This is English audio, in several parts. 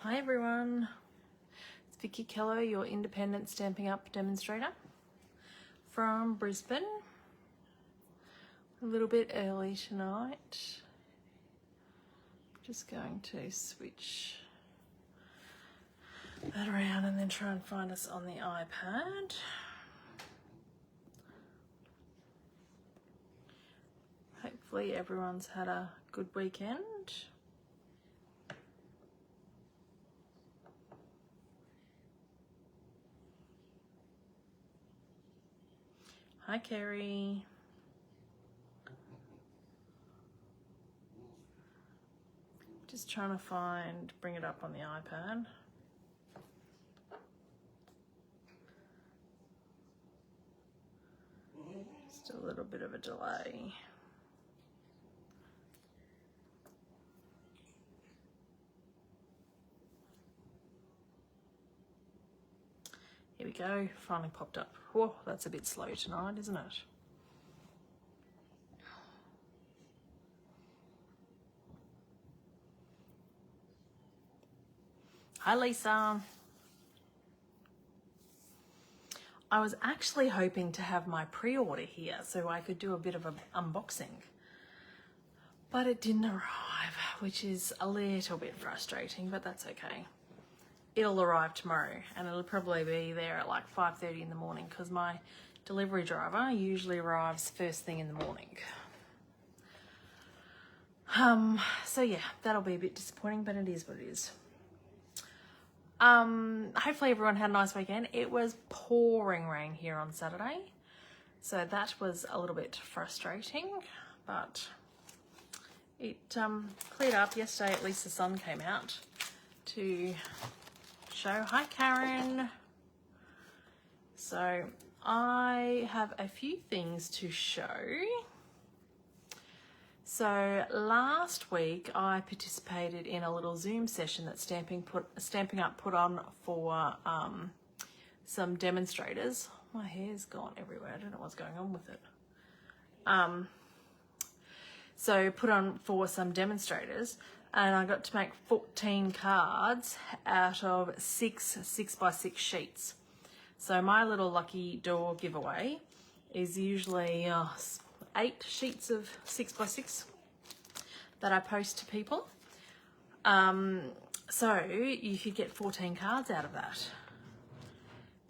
Hi everyone, it's Vickie Kello, your independent Stampin' Up demonstrator from Brisbane. A little bit early tonight. Just going to switch that around and then try and find us on the iPad. Hopefully everyone's had a good weekend. Hi Kerry. Just trying to bring it up on the iPad. Just a little bit of a delay. Here we go, finally popped up. Whoa, that's a bit slow tonight, isn't it? Hi Lisa. I was actually hoping to have my pre-order here so I could do a bit of an unboxing, but it didn't arrive, which is a little bit frustrating, but that's okay. It'll arrive tomorrow and it'll probably be there at like 5:30 in the morning because my delivery driver usually arrives first thing in the morning. So yeah, that'll be a bit disappointing, but it is what it is. Hopefully everyone had a nice weekend. It was pouring rain here on Saturday, so that was a little bit frustrating, but it cleared up. Yesterday at least the sun came out to show. Hi Karen. So I have a few things to show. So last week I participated in a little Zoom session that Stampin' Up put on for some demonstrators. My hair's gone everywhere. I don't know what's going on with it. So put on for some demonstrators, and I got to make 14 cards out of 6 6x6 sheets. So my little lucky door giveaway is usually 8 sheets of 6x6 that I post to people. So you could get 14 cards out of that.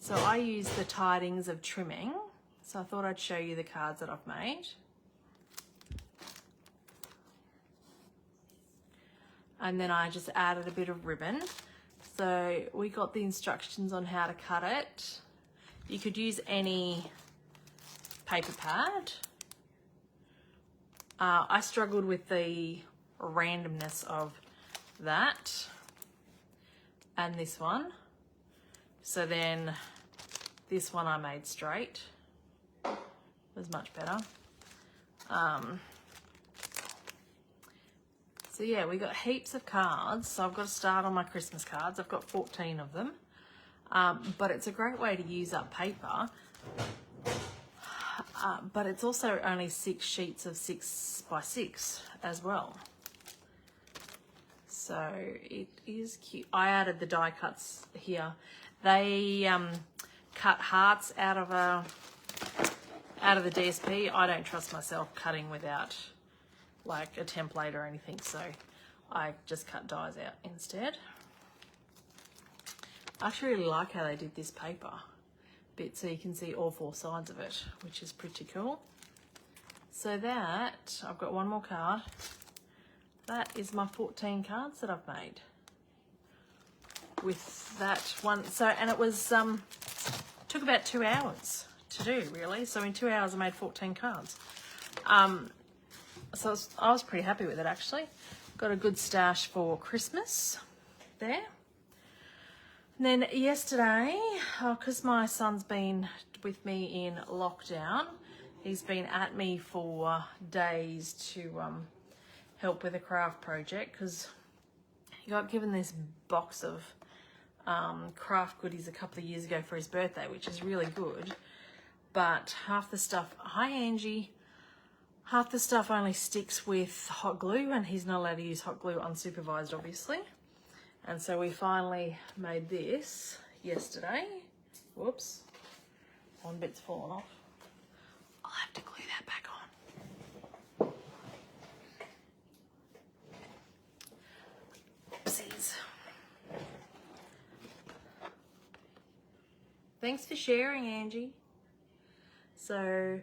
So I use the tidings of trimming. So I thought I'd show you the cards that I've made. And then I just added a bit of ribbon. So we got the instructions on how to cut it. You could use any paper pad. I struggled with the randomness of that and this one. So then this one I made straight. It was much better. So yeah, we got heaps of cards. So I've got to start on my Christmas cards. I've got 14 of them. But it's a great way to use up paper. But it's also only 6 sheets of 6x6 as well. So it is cute. I added the die cuts here. They cut hearts out of the DSP. I don't trust myself cutting without like a template or anything, so I just cut dies out instead. I actually really like how they did this paper bit so you can see all 4 sides of it, which is pretty cool. So that, I've got one more card. That is my 14 cards that I've made with that one. So, and it was, took about 2 hours to do really. So in 2 hours I made 14 cards. So I was pretty happy with it actually. Got a good stash for Christmas there. And then yesterday, because my son's been with me in lockdown, he's been at me for days to help with a craft project because he got given this box of craft goodies a couple of years ago for his birthday, which is really good. But half the stuff, hi Angie, half the stuff only sticks with hot glue and he's not allowed to use hot glue unsupervised obviously. And so we finally made this yesterday. Whoops, one bit's fallen off. I'll have to glue that back on. Oopsies. Thanks for sharing, Angie. So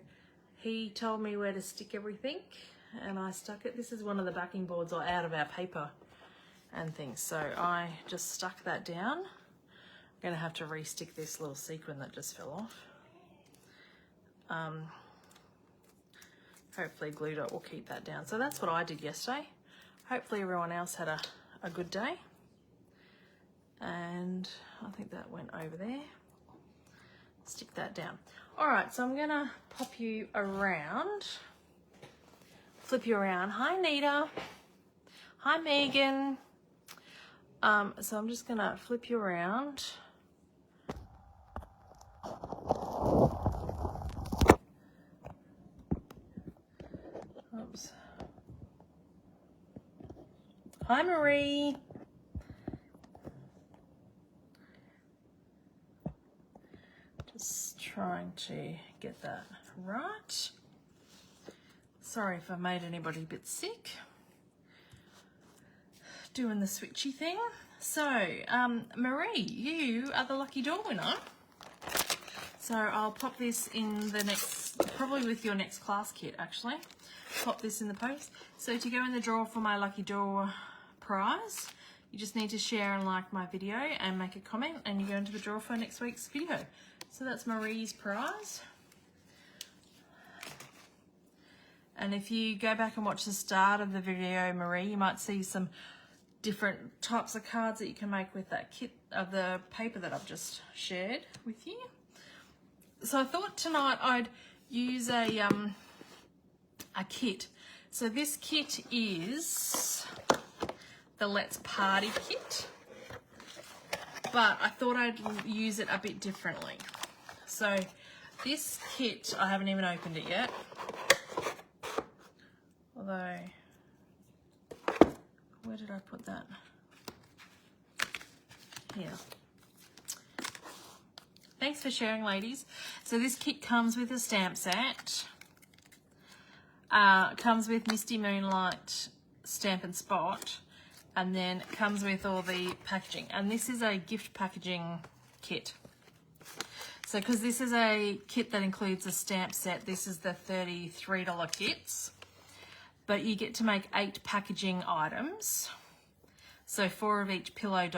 he told me where to stick everything and I stuck it. This is one of the backing boards out of our paper and things. So I just stuck that down. I'm gonna have to re-stick this little sequin that just fell off. Hopefully Glue Dot will keep that down. So that's what I did yesterday. Hopefully everyone else had a good day. And I think that went over there. Stick that down. All right, so I'm gonna pop you around, flip you around. Hi, Nita. Hi, Megan. So I'm just gonna flip you around. Oops. Hi, Marie. Just trying to get that right. Sorry if I made anybody a bit sick doing the switchy thing. So, Marie, you are the lucky door winner. So I'll pop this in the next, probably with your next class kit actually. Pop this in the post. So to go in the draw for my lucky door prize, you just need to share and like my video and make a comment and you go into the draw for next week's video. So that's Marie's prize. And if you go back and watch the start of the video, Marie, you might see some different types of cards that you can make with that kit of the paper that I've just shared with you. So I thought tonight I'd use a kit. So this kit is the Let's Party kit, but I thought I'd use it a bit differently. So this kit, I haven't even opened it yet. Although, where did I put that? Here. Thanks for sharing, ladies. So this kit comes with a stamp set. Comes with Misty Moonlight stamp and spot, and then it comes with all the packaging. And this is a gift packaging kit. So because this is a kit that includes a stamp set, this is the $33 kits. But you get to make 8 packaging items. So 4 of each pillow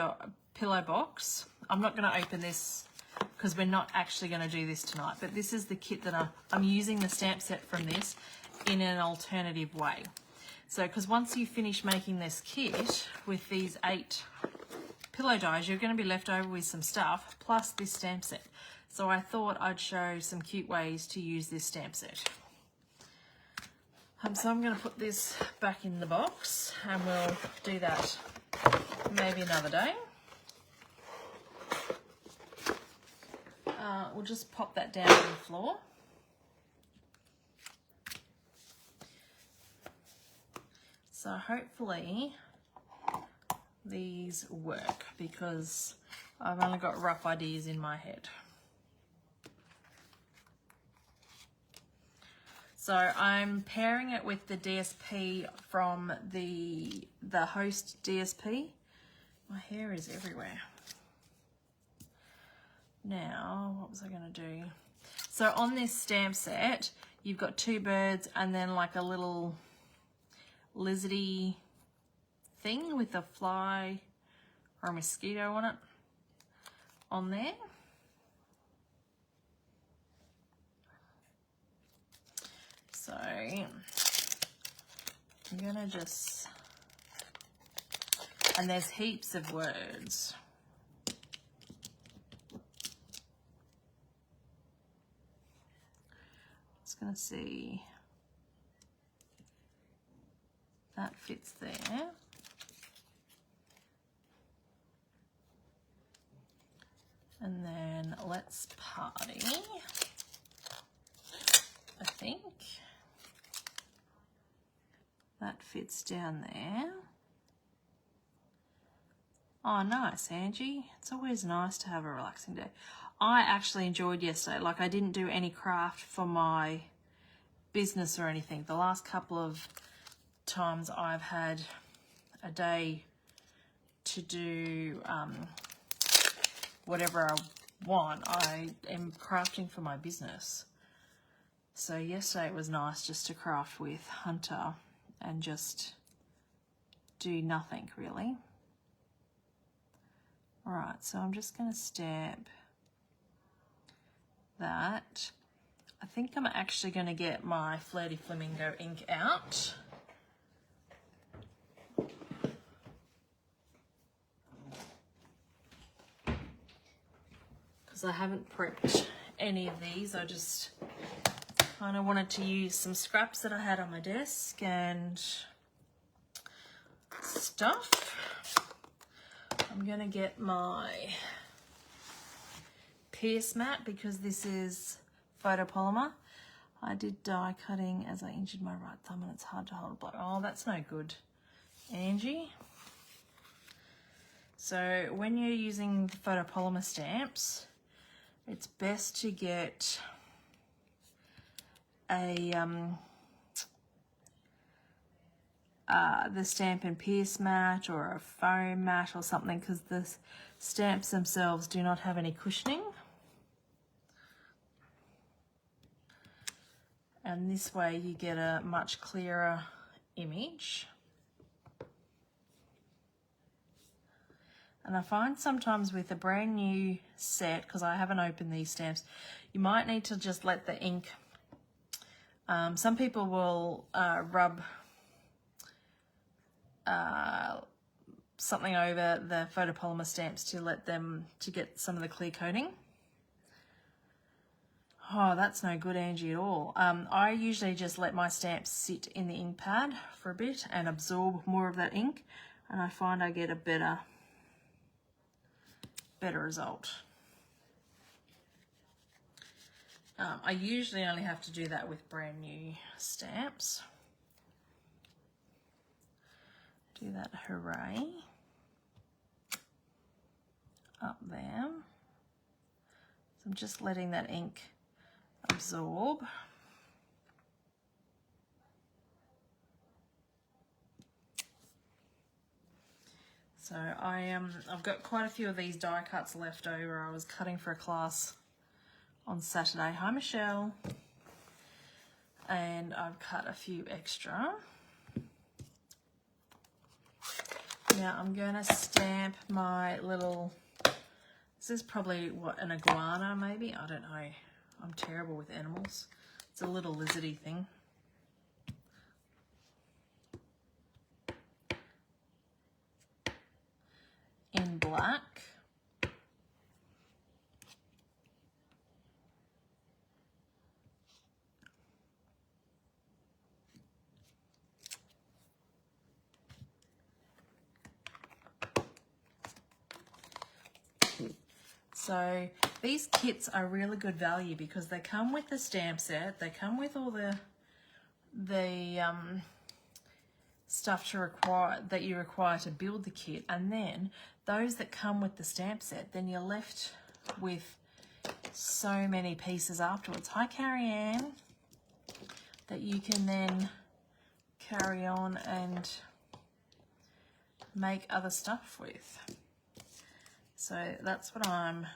box. I'm not going to open this because we're not actually going to do this tonight. But this is the kit that I'm using the stamp set from this in an alternative way. So because once you finish making this kit with these 8 pillow dies, you're going to be left over with some stuff plus this stamp set. So I thought I'd show some cute ways to use this stamp set. So I'm going to put this back in the box and we'll do that maybe another day. We'll just pop that down on the floor. So hopefully these work because I've only got rough ideas in my head. So I'm pairing it with the DSP from the Host DSP. My hair is everywhere. Now, what was I going to do? So on this stamp set, you've got 2 birds and then like a little lizardy thing with a fly or a mosquito on it on there. So I'm gonna just, and there's heaps of words. Just gonna see that fits there. And then Let's Party, I think. That fits down there. Oh, nice, Angie. It's always nice to have a relaxing day. I actually enjoyed yesterday. Like, I didn't do any craft for my business or anything. The last couple of times I've had a day to do whatever I want, I am crafting for my business. So yesterday it was nice just to craft with Hunter and just do nothing really. All right, so I'm just going to stamp that. I think I'm actually going to get my Flirty Flamingo ink out. Because I haven't prepped any of these. I just kind of wanted to use some scraps that I had on my desk and stuff. I'm going to get my Pierce mat because this is photopolymer. I did die cutting as I injured my right thumb and it's hard to hold a blow. Oh, that's no good, Angie. So when you're using photopolymer stamps, it's best to get a the Stampin' Pierce mat or a foam mat or something, because the stamps themselves do not have any cushioning. And this way you get a much clearer image. And I find sometimes with a brand new set, because I haven't opened these stamps, you might need to just let the ink, some people will rub something over the photopolymer stamps to get some of the clear coating. Oh, that's no good, Angie, at all. I usually just let my stamps sit in the ink pad for a bit and absorb more of that ink, and I find I get a better result. I usually only have to do that with brand new stamps. Do that, hooray, up there. So I'm just letting that ink absorb. So I've got quite a few of these die cuts left over. I was cutting for a class on Saturday. Hi, Michelle. And I've cut a few extra. Now I'm going to stamp my little, this is probably what, an iguana maybe? I don't know. I'm terrible with animals. It's a little lizardy thing. In black. So these kits are really good value because they come with the stamp set, they come with all the stuff that you require to build the kit, and then those that come with the stamp set, then you're left with so many pieces afterwards. Hi, Carrie Ann, that you can then carry on and make other stuff with. So that's what I'm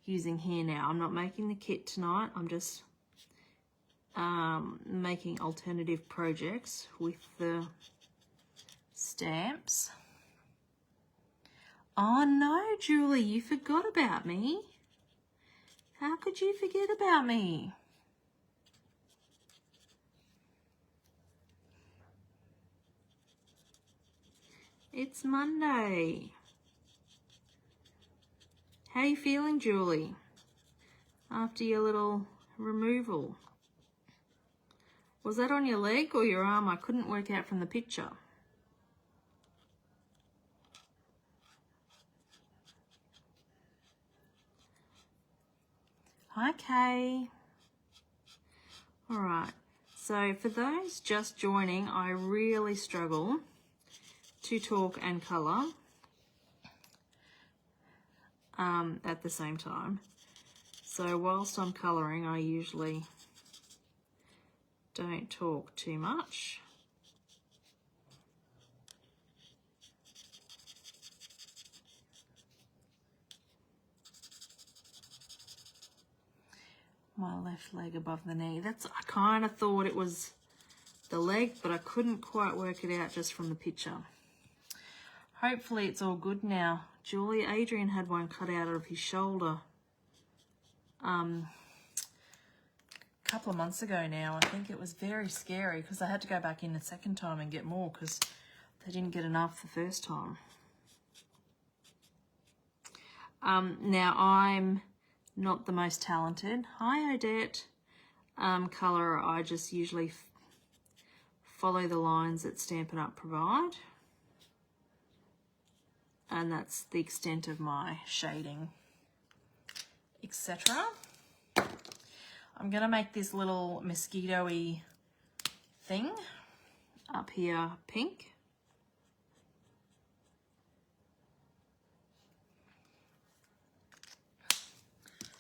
using here now. I'm not making the kit tonight. I'm just making alternative projects with the stamps. Oh no, Julie, you forgot about me. How could you forget about me? It's Monday. How you feeling, Julie, after your little removal? Was that on your leg or your arm? I couldn't work out from the picture. Hi, Kay. All right, so for those just joining, I really struggle to talk and colour. at the same time. So whilst I'm colouring, I usually don't talk too much. My left leg above the knee. I kind of thought it was the leg, but I couldn't quite work it out just from the picture. Hopefully it's all good now. Adrian had one cut out of his shoulder a couple of months ago now. I think it was very scary because I had to go back in the second time and get more because they didn't get enough the first time. Now I'm not the most talented. Hi Odette. Colour, I just usually follow the lines that Stampin' Up provide. And that's the extent of my shading, etc. I'm going to make this little mosquito-y thing up here pink.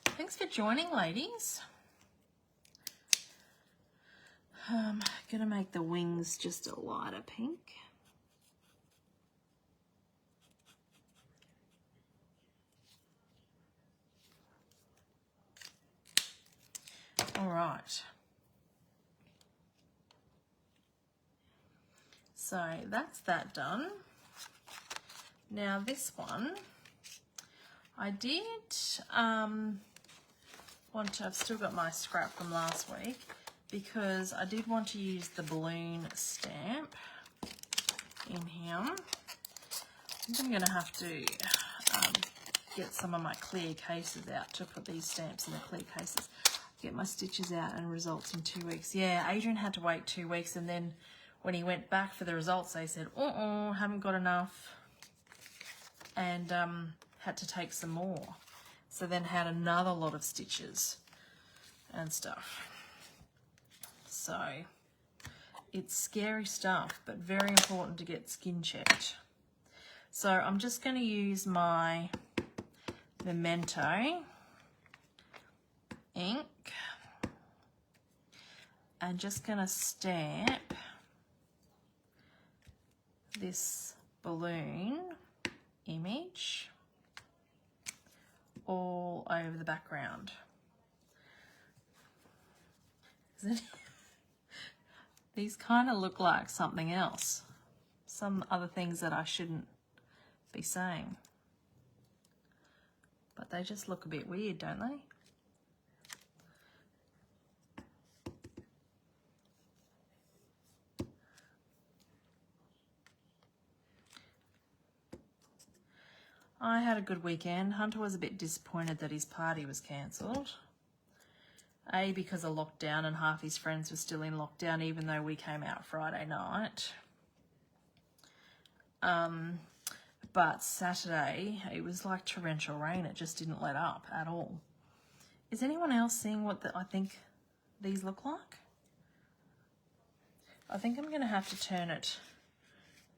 Thanks for joining, ladies. I'm going to make the wings just a lighter pink. All right. So that's that done. Now this one, I did want to, I've still got my scrap from last week because I did want to use the balloon stamp in here. I think I'm going to have to get some of my clear cases out to put these stamps in the clear cases. Get my stitches out and results in 2 weeks. Yeah, Adrian had to wait 2 weeks, and then when he went back for the results, they said, haven't got enough, and had to take some more. So then had another lot of stitches and stuff. So it's scary stuff, but very important to get skin checked. So I'm just going to use my Memento ink and just going to stamp this balloon image all over the background. These kind of look like something else, some other things that I shouldn't be saying, but they just look a bit weird, don't they? I had a good weekend. Hunter was a bit disappointed that his party was cancelled. A, because of lockdown and half his friends were still in lockdown even though we came out Friday night. But Saturday, it was like torrential rain. It just didn't let up at all. Is anyone else seeing what I think these look like? I think I'm going to have to turn it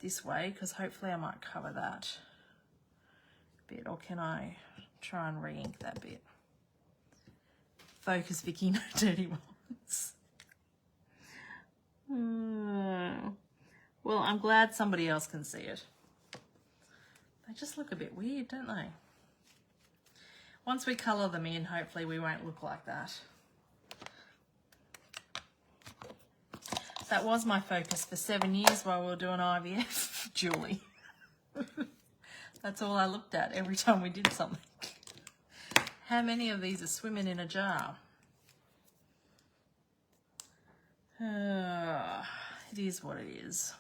this way because hopefully I might cover that bit, or can I try and re-ink that bit? Focus, Vickie, no dirty ones. Well, I'm glad somebody else can see it. They just look a bit weird, don't they? Once we colour them in, hopefully we won't look like that. That was my focus for 7 years while we were doing IVF, Julie. That's all I looked at every time we did something. How many of these are swimming in a jar? It is what it is.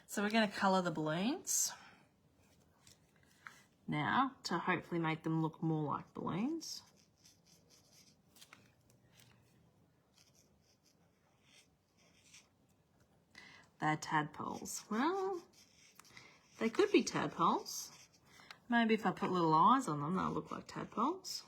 So we're going to colour the balloons now to hopefully make them look more like balloons. They're tadpoles. Well, they could be tadpoles. Maybe if I put little eyes on them, they'll look like tadpoles.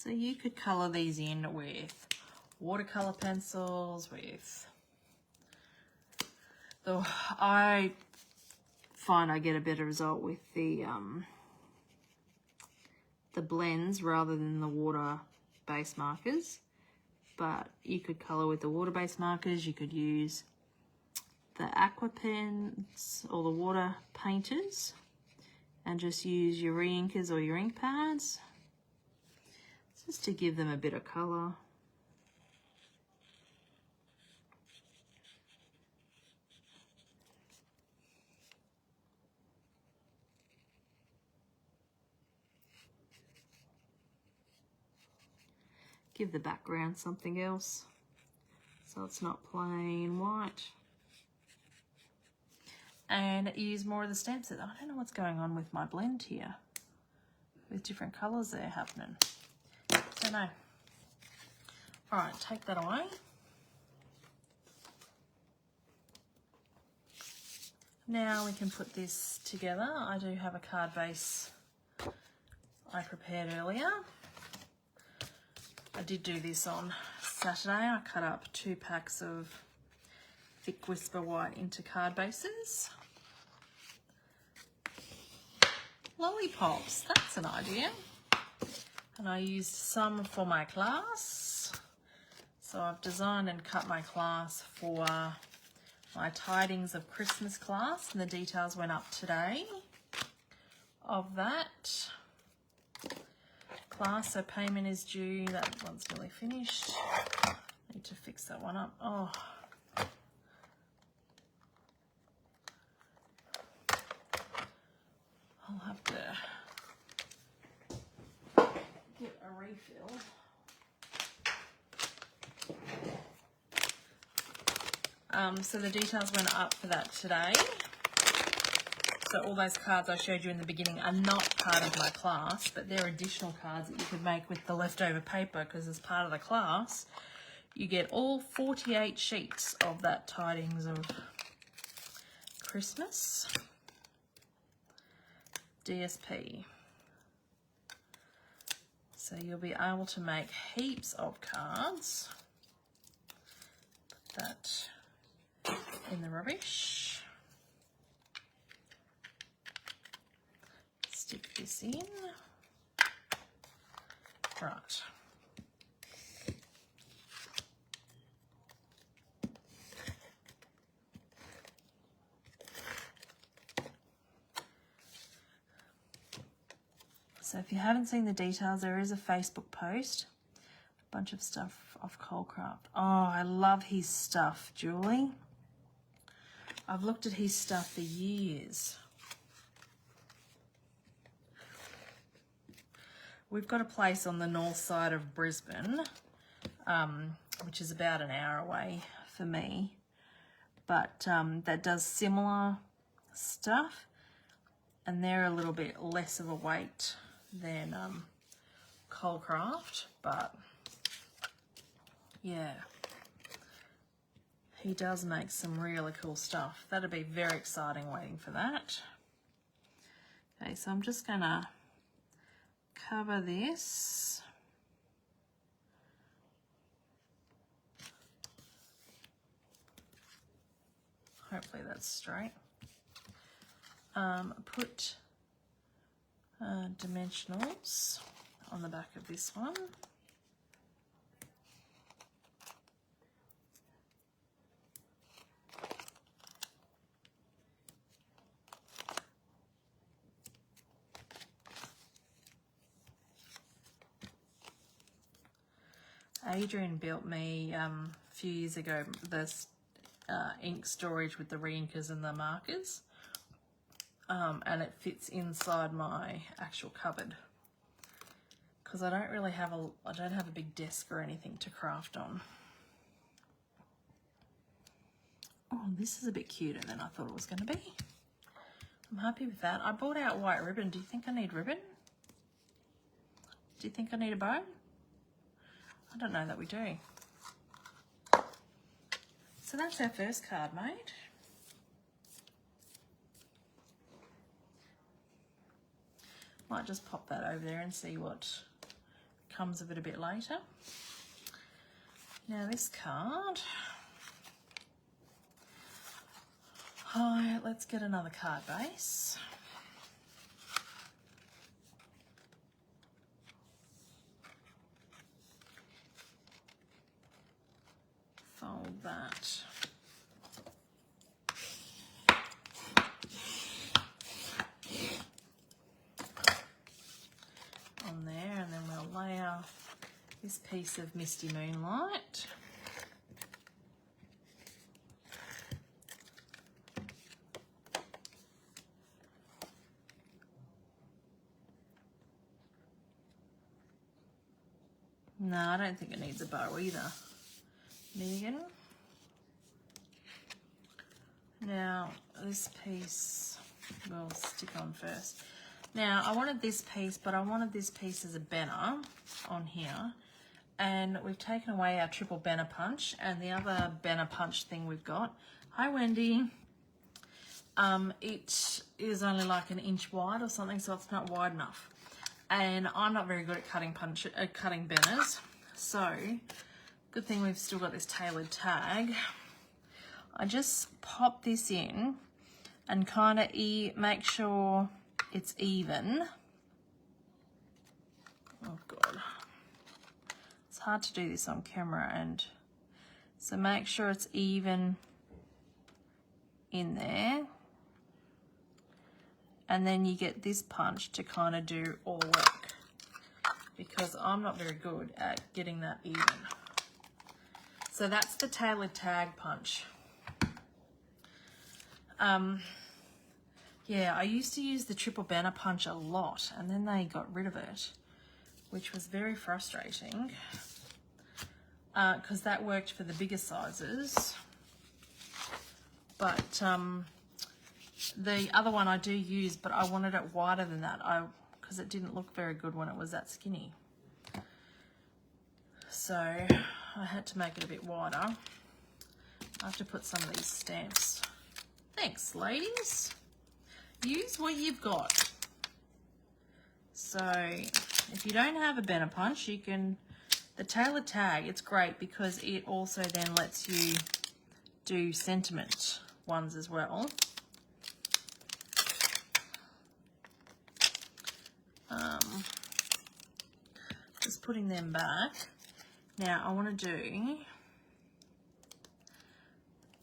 So you could colour these in with watercolour pencils, with I find I get a better result with the blends rather than the water base markers. But you could colour with the water base markers, you could use the aqua pens or the water painters and just use your re-inkers or your ink pads just to give them a bit of colour. Give the background something else so it's not plain white. And use more of the stamps. I don't know what's going on with my blend here with different colours there happening. Don't know. All right, take that away. Now we can put this together. I do have a card base I prepared earlier. I did do this on Saturday. I cut up 2 packs of thick Whisper White into card bases. Lollipops, that's an idea. And I used some for my class. So I've designed and cut my class for my Tidings of Christmas class, and the details went up today of that class. So payment is due. That one's nearly finished. Need to fix that one up. Oh, I'll have to get a refill. So the details went up for that today. So all those cards I showed you in the beginning are not part of my class, but they're additional cards that you could make with the leftover paper, because as part of the class, you get all 48 sheets of that Tidings of Christmas DSP. So you'll be able to make heaps of cards. Put that in the rubbish. Stick this in. Right. So if you haven't seen the details, there is a Facebook post, a bunch of stuff off Colecraft. Oh, I love his stuff, Julie. I've looked at his stuff for years. We've got a place on the north side of Brisbane, which is about an hour away for me, but that does similar stuff, and they're a little bit less of a weight than Colecraft, but yeah, he does make some really cool stuff. That'll be very exciting waiting for that. Okay, so I'm just gonna cover this. Hopefully that's straight. Put dimensionals on the back of this one. Adrian built me a few years ago this ink storage with the re-inkers and the markers, and it fits inside my actual cupboard because I don't really have I don't have a big desk or anything to craft on. Oh, this is a bit cuter than I thought it was going to be. I'm happy with that. I bought out white ribbon. Do you think I need ribbon? Do you think I need a bow? I don't know that we do. So that's our first card made. Might just pop that over there and see what comes of it a bit later. Now this card. Hi, let's get another card base. Fold that. On there, and then we'll layer this piece of Misty Moonlight. No, I don't think it needs a bow either, Megan. Now, this piece will stick on first. Now, I wanted this piece, but I wanted this piece as a banner on here. And we've taken away our triple banner punch, and the other banner punch thing we've got. Hi, Wendy. It is only like an inch wide or something, so it's not wide enough. And I'm not very good at cutting banners, so good thing we've still got this tailored tag. I just pop this in and kind of make sure it's even. Oh God, it's hard to do this on camera, and so make sure it's even in there. And then you get this punch to kind of do all the work, because I'm not very good at getting that even. So that's the tailored tag punch. Yeah, I used to use the triple banner punch a lot, and then they got rid of it, which was very frustrating, because that worked for the bigger sizes. But the other one I do use, but I wanted it wider than that, because it didn't look very good when it was that skinny. So I had to make it a bit wider. I have to put some of these stamps. Thanks, ladies. Use what you've got. So if you don't have a banner punch, you can, the tailored tag, it's great because it also then lets you do sentiment ones as well. Just putting them back. Now I want to do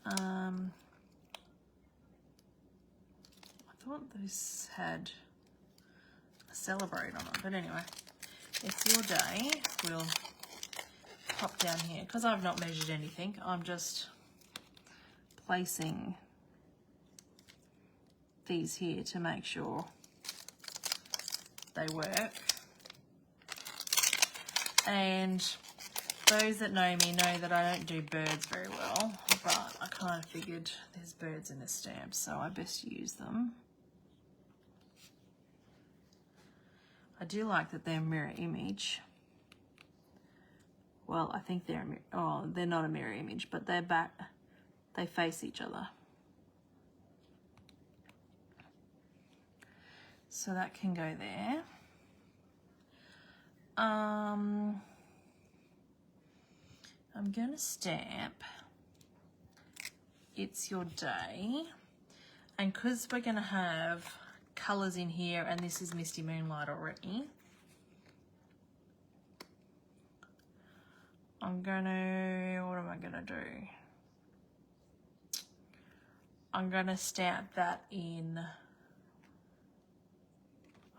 I thought this had a celebrate on it, but anyway, it's your day. We'll pop down here because I've not measured anything. I'm just placing these here to make sure they work. And those that know me know that I don't do birds very well, but I kind of figured there's birds in this stamp, so I best use them. I do like that they're mirror image. Well, I think they're they're not a mirror image, but they're back, they face each other. So that can go there. I'm going to stamp It's Your Day, and because we're going to have colours in here, and this is Misty Moonlight already, I'm going to, what am I going to do? I'm going to stamp that in,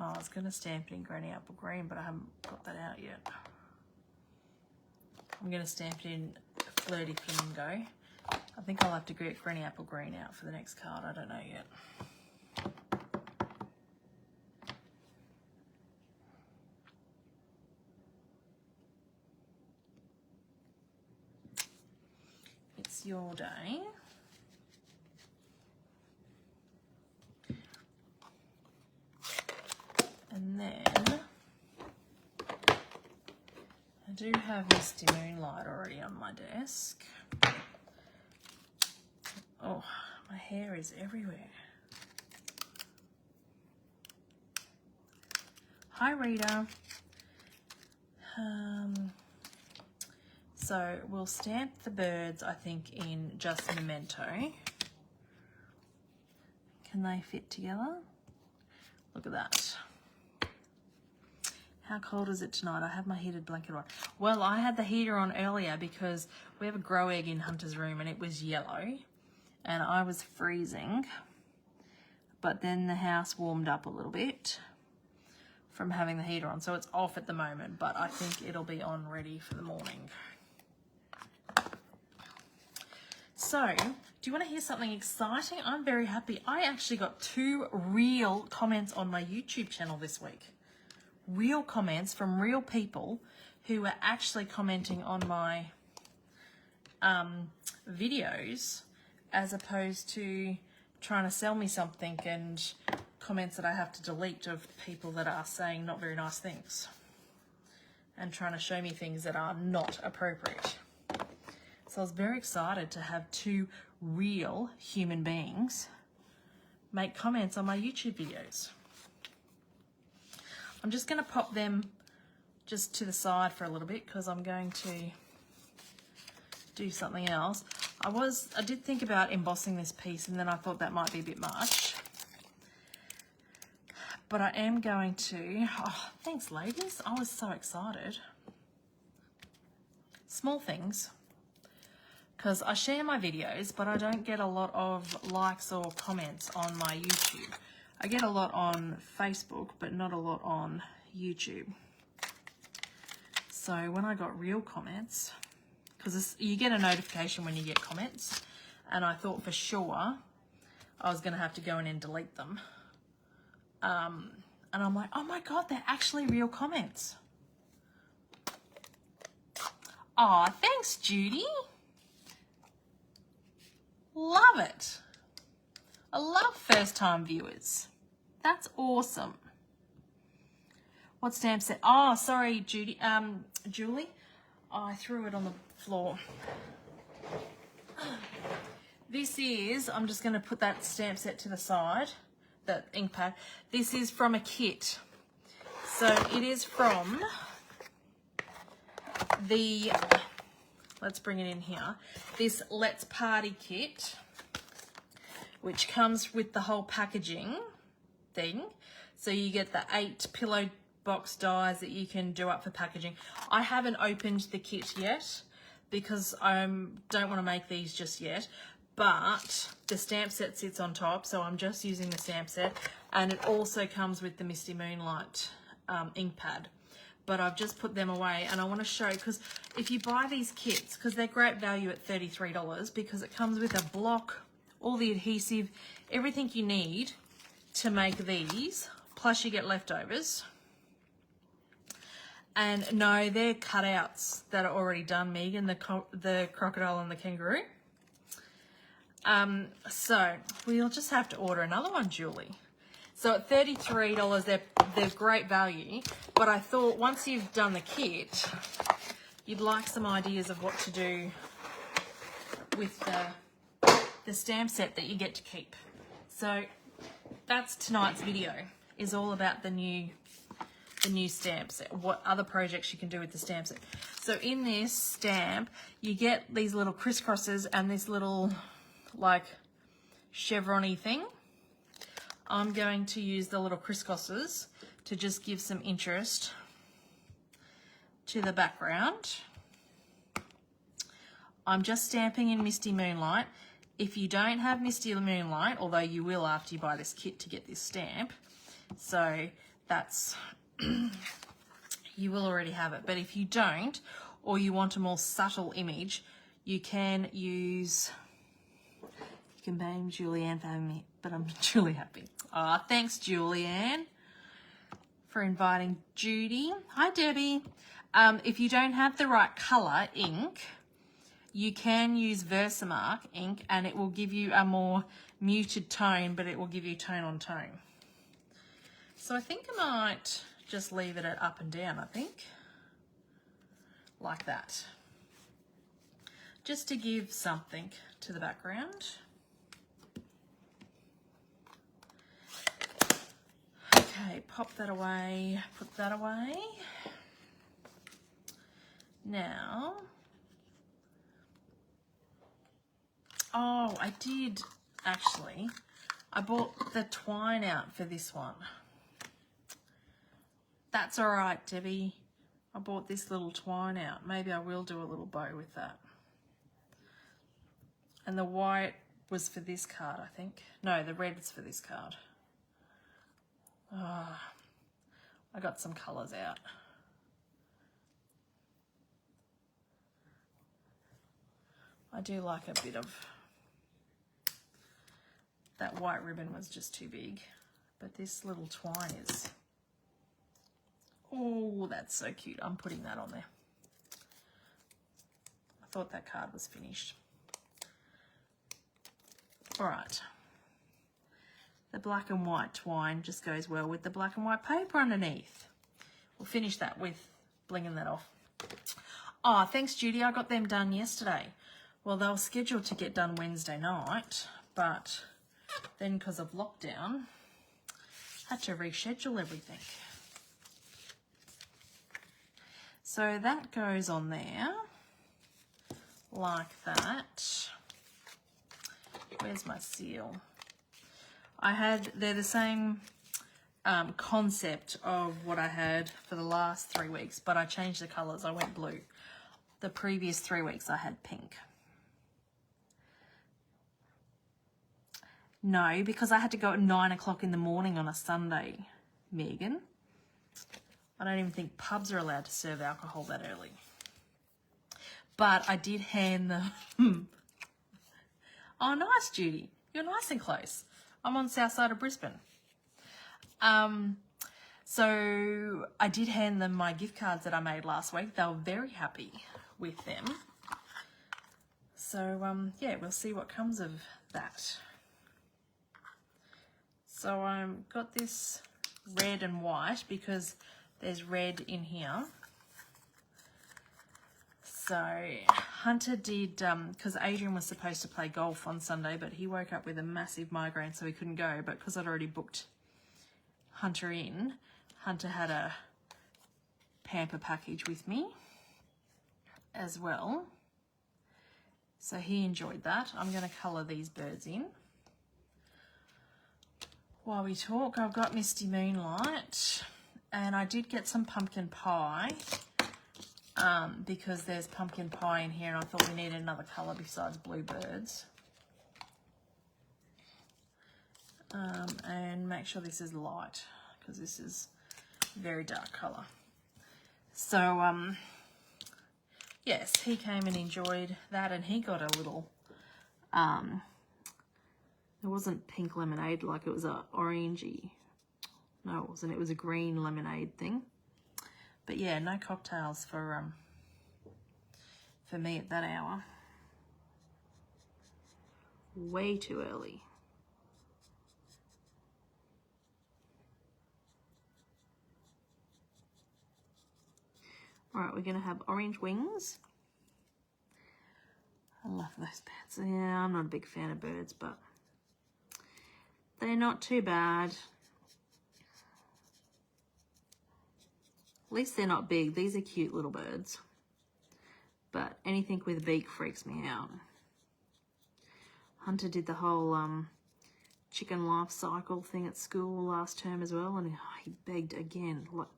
I was going to stamp it in Granny Apple Green, but I haven't got that out yet. I'm going to stamp it in Flirty Flamingo. I think I'll have to get Granny Apple Green out for the next card. I don't know yet. It's Your Day. And then I do have Misty Moonlight already on my desk. Oh, my hair is everywhere. Hi, Rita. So we'll stamp the birds, I think, in just Memento. Can they fit together? Look at that. How cold is it tonight? I have my heated blanket on. Well, I had the heater on earlier because we have a grow egg in Hunter's room and it was yellow and I was freezing. But then the house warmed up a little bit from having the heater on. So it's off at the moment, but I think it'll be on ready for the morning. So, do you want to hear something exciting? I'm very happy. I actually got 2 real comments on my YouTube channel this week. Real comments from real people who were actually commenting on my videos as opposed to trying to sell me something and comments that I have to delete of people that are saying not very nice things and trying to show me things that are not appropriate. So I was very excited to have 2 real human beings make comments on my YouTube videos. I'm just going to pop them just to the side for a little bit because I'm going to do something else. I did think about embossing this piece and then I thought that might be a bit much. But I am going to, oh, thanks ladies, I was so excited. Small things. Because I share my videos, but I don't get a lot of likes or comments on my YouTube. I get a lot on Facebook, but not a lot on YouTube. So when I got real comments, because you get a notification when you get comments, and I thought for sure I was going to have to go in and delete them. And I'm like, oh my God, they're actually real comments. Aw, thanks, Judy. Love it. I love first-time viewers. That's awesome. What stamp set? Oh, sorry, Julie. I threw it on the floor. This is, I'm just going to put that stamp set to the side, that ink pad. This is from a kit. So it is from the, let's bring it in here, this Let's Party kit, which comes with the whole packaging thing. So you get the 8 pillow box dies that you can do up for packaging. I haven't opened the kit yet because I don't want to make these just yet, but the stamp set sits on top, so I'm just using the stamp set, and it also comes with the Misty Moonlight ink pad. But I've just put them away, and I want to show, because if you buy these kits, because they're great value at $33, because it comes with a block, all the adhesive, everything you need to make these, plus you get leftovers. And no, they're cutouts that are already done, Megan, the crocodile and the kangaroo. So we'll just have to order another one, Julie. So at $33, they're great value, but I thought once you've done the kit, you'd like some ideas of what to do with the stamp set that you get to keep. So that's tonight's video, is all about the new stamp set, what other projects you can do with the stamp set. So in this stamp, you get these little crisscrosses and this little like chevron-y thing. I'm going to use the little crisscrosses to just give some interest to the background. I'm just stamping in Misty Moonlight. If you don't have Misty Moonlight, although you will after you buy this kit to get this stamp, so that's, you will already have it. But if you don't, or you want a more subtle image, you can use, you can blame Julianne for having me, but I'm truly happy. Ah, thanks, Julianne, for inviting Judy. Hi, Debbie. If you don't have the right colour ink, you can use Versamark ink and it will give you a more muted tone, but it will give you tone on tone. So I think I might just leave it at up and down, I think, like that, just to give something to the background. Okay, pop that away, put that away. Now, oh, I did actually. I bought the twine out for this one. That's all right, Debbie. I bought this little twine out. Maybe I will do a little bow with that. And the white was for this card, I think. No, the red was for this card. Oh, I got some colours out. I do like a bit of... That white ribbon was just too big. But this little twine is... Oh, that's so cute. I'm putting that on there. I thought that card was finished. All right. The black and white twine just goes well with the black and white paper underneath. We'll finish that with blinging that off. Oh, thanks, Judy. I got them done yesterday. Well, they were scheduled to get done Wednesday night, but then because of lockdown, had to reschedule everything. So that goes on there like that. Where's my seal? They're the same concept of what I had for the last 3 weeks, but I changed the colours. I went blue. The previous 3 weeks I had pink. No, because I had to go at 9 o'clock in the morning on a Sunday, Megan. I don't even think pubs are allowed to serve alcohol that early. But I did hand them... Oh, nice, Judy. You're nice and close. I'm on the south side of Brisbane. So I did hand them my gift cards that I made last week. They were very happy with them. So, yeah, we'll see what comes of that. So I've got this red and white because there's red in here. So Hunter did, because Adrian was supposed to play golf on Sunday, but he woke up with a massive migraine, so he couldn't go. But because I'd already booked Hunter in, Hunter had a pamper package with me as well. So he enjoyed that. I'm going to colour these birds in. While we talk, I've got Misty Moonlight, and I did get some pumpkin pie. Because there's pumpkin pie in here and I thought we needed another colour besides bluebirds. And make sure this is light because this is very dark colour. So, yes, he came and enjoyed that and he got a little, it wasn't pink lemonade like it was a orangey. No, it wasn't. It was a green lemonade thing. But yeah, no cocktails for me at that hour. Way too early. All right, we're going to have orange wings. I love those birds. Yeah, I'm not a big fan of birds, but they're not too bad. At least they're not big. These are cute little birds. But anything with a beak freaks me out. Hunter did the whole chicken life cycle thing at school last term as well. And he begged again. Like,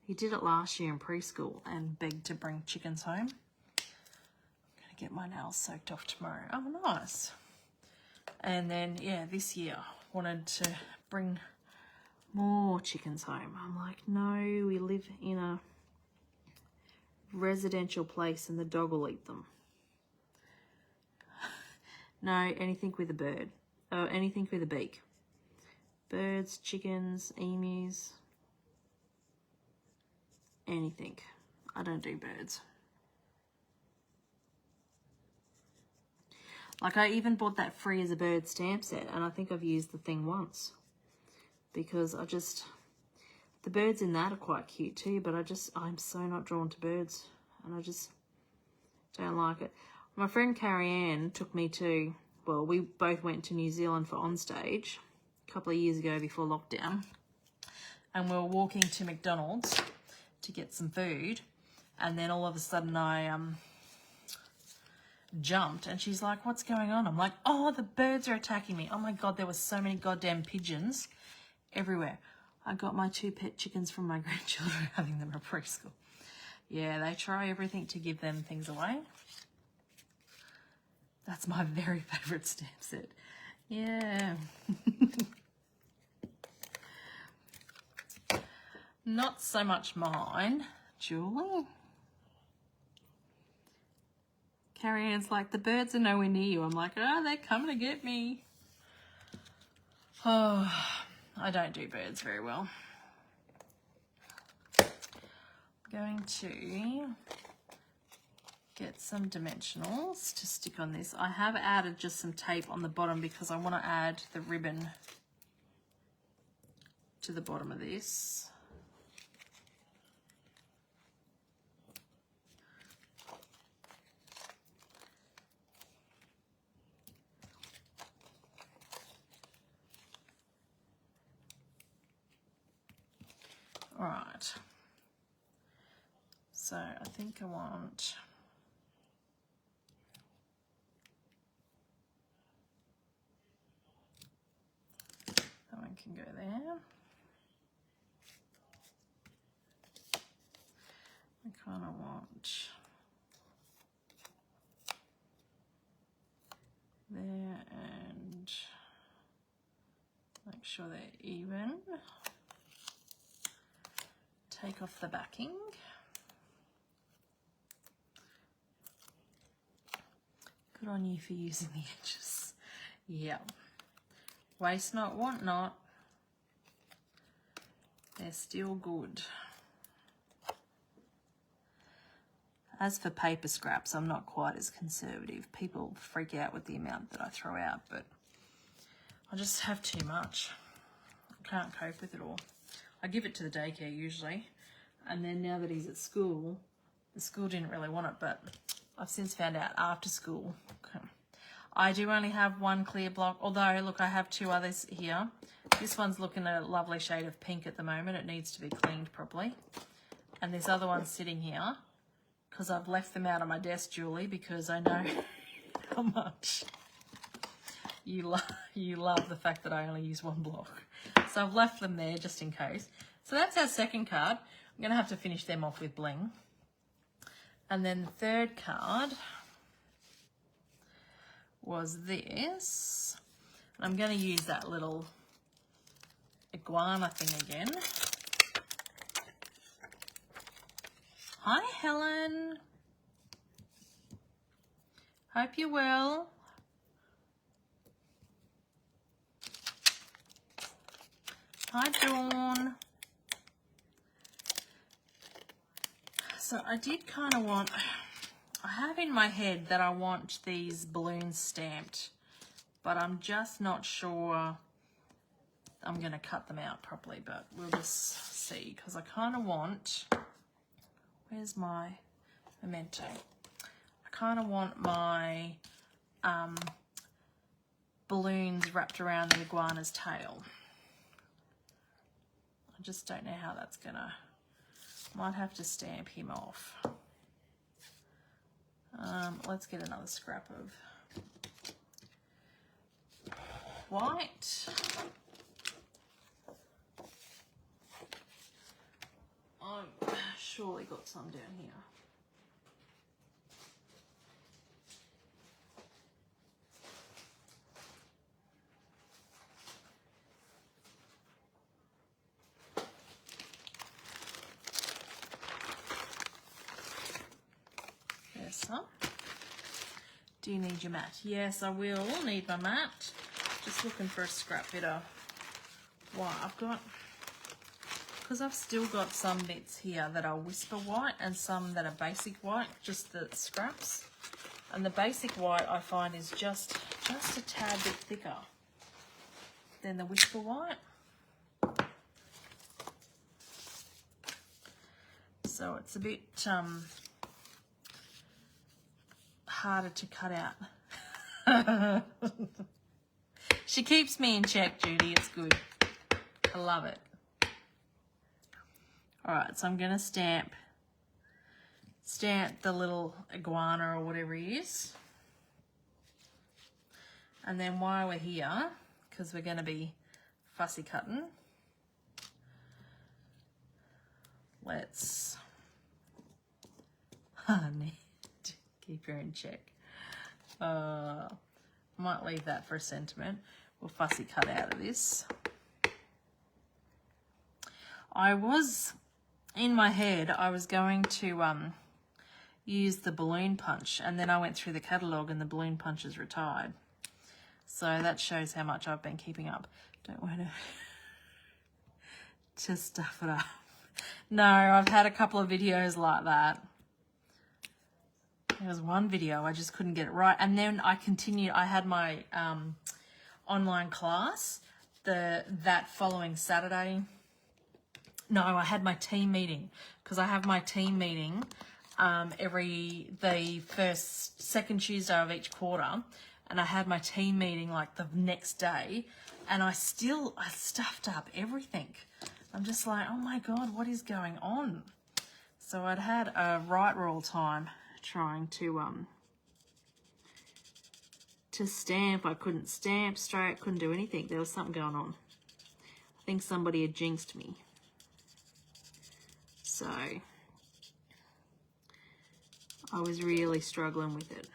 he did it last year in preschool and begged to bring chickens home. I'm going to get my nails soaked off tomorrow. Oh, nice. And then, yeah, this year wanted to bring more chickens home. I'm like, no, we live in a residential place and the dog will eat them. No, anything with a bird. Oh, anything with a beak. Birds, chickens, emus. Anything. I don't do birds. Like I even bought that free as a bird stamp set and I think I've used the thing once. Because the birds in that are quite cute too, but I'm so not drawn to birds and I just don't like it. My friend Carrie Ann took me to, well, we both went to New Zealand for Onstage a couple of years ago before lockdown, and we were walking to McDonald's to get some food, And then all of a sudden I jumped, and she's like, what's going on? I'm like, oh, the birds are attacking me. Oh my God, there were so many goddamn pigeons everywhere. I got my 2 pet chickens from my grandchildren, having them at preschool. Yeah, they try everything to give them things away. That's my very favourite stamp set. Yeah. Not so much mine, Julie. Carrie Ann's like, the birds are nowhere near you. I'm like, oh, they're coming to get me. Oh, I don't do birds very well. I'm going to get some dimensionals to stick on this. I have added just some tape on the bottom because I want to add the ribbon to the bottom of this. All right. So I think I want that one can go there. I kind of want there and make sure they're even. Take off the backing. Good on you for using the edges. Yeah. Waste not, want not. They're still good. As for paper scraps, I'm not quite as conservative. People freak out with the amount that I throw out, but I just have too much. I can't cope with it all. I give it to the daycare usually, and then now that he's at school, the school didn't really want it, but I've since found out after school. I do only have 1 clear block, although look, I have 2 others here. This one's looking a lovely shade of pink at the moment. It needs to be cleaned properly. And this other one's sitting here because I've left them out on my desk, Julie, because I know how much you love the fact that I only use 1 block. So I've left them there just in case. So that's our second card. I'm going to have to finish them off with bling. And then the third card was this. And I'm going to use that little iguana thing again. Hi, Helen. Hope you're well. Hi, Dawn. So I did kind of want, I have in my head that I want these balloons stamped, but I'm just not sure I'm going to cut them out properly, but we'll just see, because I kind of want, where's my memento? I kind of want my balloons wrapped around the iguana's tail. I just don't know how that's gonna, might have to stamp him off. Let's get another scrap of white. I've surely got some down here. There's some. Do you need your mat? Yes, I will need my mat. Just looking for a scrap bit of white. I've got, because I've still got some bits here that are whisper white and some that are basic white, just the scraps. And the basic white I find is just a tad bit thicker than the whisper white. So it's a bit harder to cut out. She keeps me in check, Judy. It's good. I love it. All right, so I'm going to stamp stamp the little iguana or whatever he is. And then while we're here, because we're going to be fussy cutting, let's keep her in check. Might leave that for a sentiment. We'll fussy cut out of this. I was, in my head, I was going to use the balloon punch, and then I went through the catalogue and the balloon punch is retired. So that shows how much I've been keeping up. Don't want to stuff it up. No, I've had a couple of videos like that. There was one video I just couldn't get it right, and then I continued. I had my online class that following Saturday. No, I had my team meeting, because I have my team meeting the second Tuesday of each quarter, and I had my team meeting like the next day, and I stuffed up everything. I'm just like, oh my God, what is going on? So I'd had a right roll time trying to stamp. I couldn't stamp straight, couldn't do anything. There was something going on. I think somebody had jinxed me. So I was really struggling with it.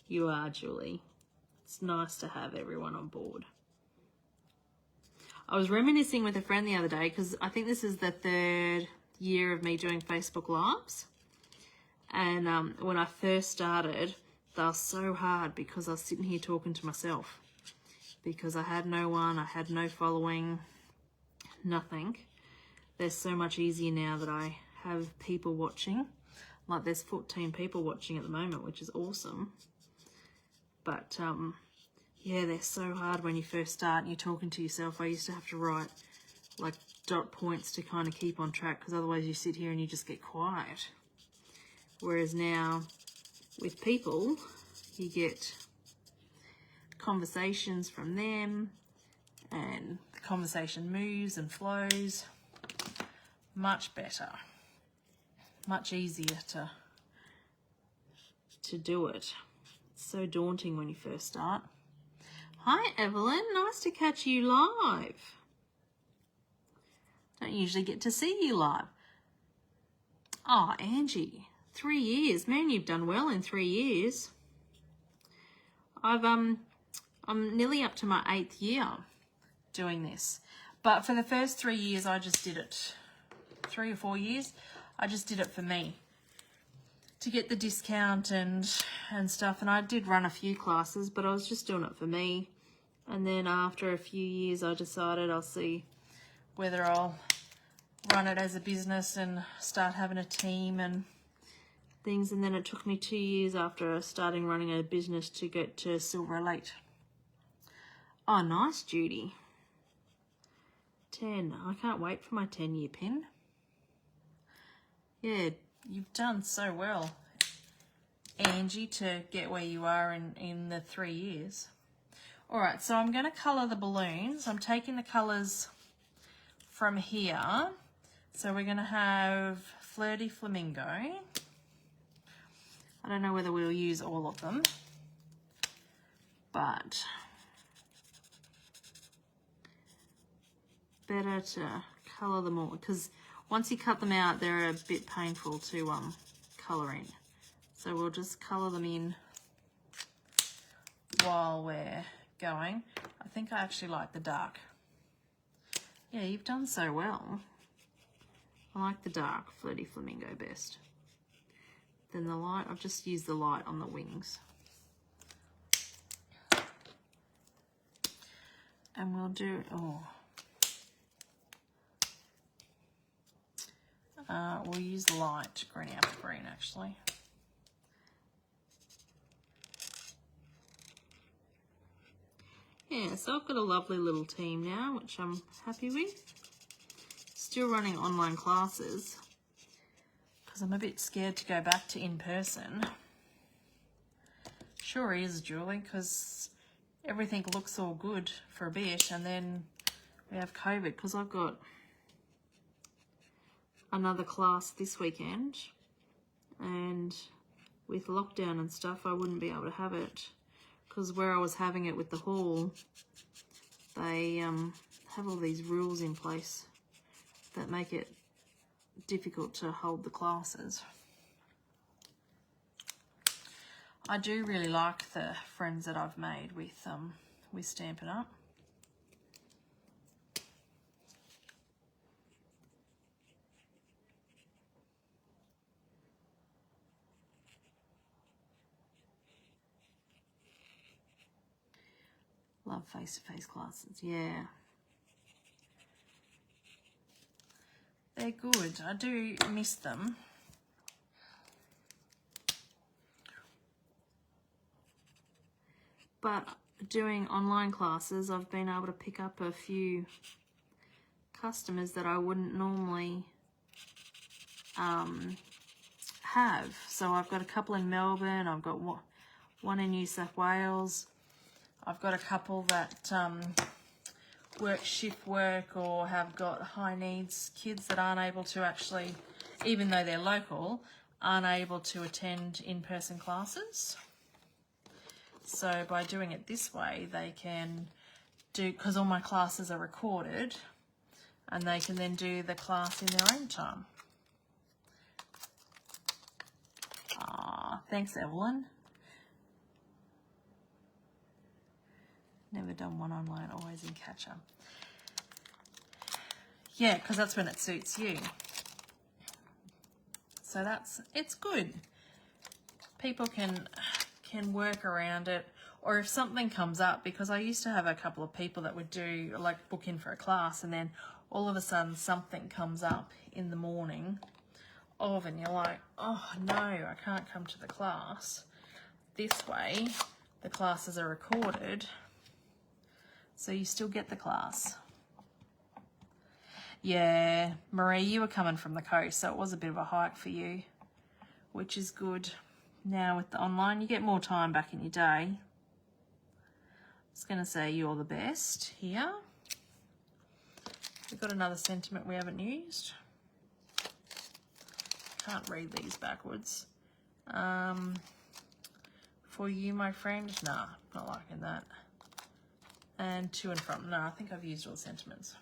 You are, Julie. It's nice to have everyone on board. I was reminiscing with a friend the other day, because I think this is the 3rd year of me doing Facebook Lives. And when I first started, they were so hard because I was sitting here talking to myself. Because I had no one, I had no following, nothing. They're so much easier now that I have people watching. Like there's 14 people watching at the moment, which is awesome. But yeah, they're so hard when you first start and you're talking to yourself. I used to have to write like dot points to kind of keep on track, because otherwise you sit here and you just get quiet. Whereas now with people, you get conversations from them, and the conversation moves and flows. Much better, much easier to do it. It's so daunting when you first start. Hi Evelyn, nice to catch you live. Don't usually get to see you live. Oh, Angie, 3 years. Man, you've done well in 3 years. I'm nearly up to my 8th year doing this. But for the first 3 years, I just did it. 3 or 4 years, I just did it for me, to get the discount and stuff. And I did run a few classes, but I was just doing it for me. And then after a few years, I decided I'll see whether I'll run it as a business and start having a team and things. And then it took me 2 years after starting running a business to get to Silver Elite. Oh, nice, Judy. 10. I can't wait for my 10-year pin. Yeah, you've done so well, Angie, to get where you are in the 3 years. All right, so I'm going to colour the balloons. I'm taking the colours from here. So we're going to have Flirty Flamingo. I don't know whether we'll use all of them, but better to colour them all, because once you cut them out, they're a bit painful to colour in. So we'll just colour them in while we're going. I think I actually like the dark. Yeah, you've done so well. I like the dark Flirty Flamingo best. Then the light, I've just used the light on the wings. And we'll do, we'll use light green, apple green actually. Yeah, so I've got a lovely little team now, which I'm happy with. Still running online classes because I'm a bit scared to go back to in-person. Sure is, Julie, because everything looks all good for a bit and then we have COVID, because I've got another class this weekend, and with lockdown and stuff I wouldn't be able to have it, because where I was having it with the hall, they have all these rules in place that make it difficult to hold the classes. I do really like the friends that I've made with Stampin' Up. Love face-to-face classes, yeah. They're good. I do miss them. But doing online classes, I've been able to pick up a few customers that I wouldn't normally have. So I've got a couple in Melbourne, I've got one in New South Wales, I've got a couple that work shift work or have got high needs kids that aren't able to actually, even though they're local, aren't able to attend in-person classes. So by doing it this way, they can do, because all my classes are recorded, and they can then do the class in their own time. Ah, thanks, Evelyn. Never done one online, always in catch-up. Yeah, because that's when it suits you. So it's good. People can work around it, or if something comes up, because I used to have a couple of people that would do, like, book in for a class, and then all of a sudden something comes up in the morning and you're like, oh no, I can't come to the class. This way, the classes are recorded, so you still get the class. Yeah, Marie, you were coming from the coast, so it was a bit of a hike for you, which is good. Now with the online, you get more time back in your day. I was going to say you're the best here. We've got another sentiment we haven't used. Can't read these backwards. For you, my friend. Nah, not liking that. And to and from. No, I think I've used all the sentiments.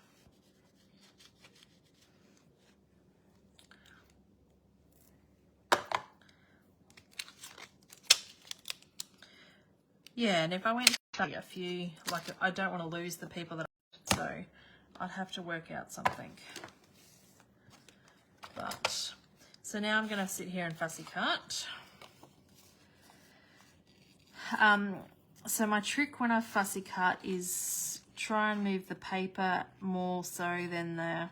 Yeah, and if I went to a few, like, I don't want to lose the people that so I'd have to work out something. But, so now I'm going to sit here and fussy cut. So my trick when I fussy cut is try and move the paper more so than the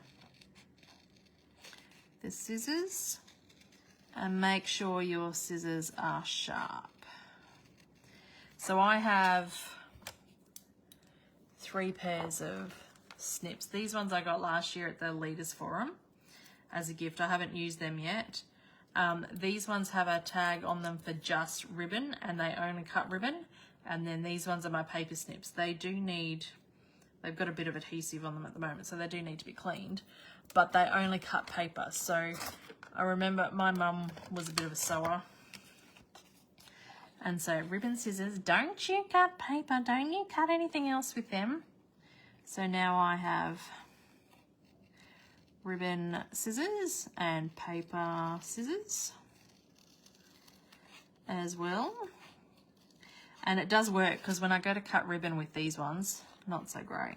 scissors, and make sure your scissors are sharp. So I have 3 pairs of snips. These ones I got last year at the Leaders Forum as a gift. I haven't used them yet. These ones have a tag on them for just ribbon, and they only cut ribbon. And then these ones are my paper snips. They've got a bit of adhesive on them at the moment, so they do need to be cleaned, but they only cut paper. So I remember my mum was a bit of a sewer, and so ribbon, scissors, don't you cut paper, don't you cut anything else with them. So now I have ribbon scissors and paper scissors as well. And it does work, because when I go to cut ribbon with these ones, not so great.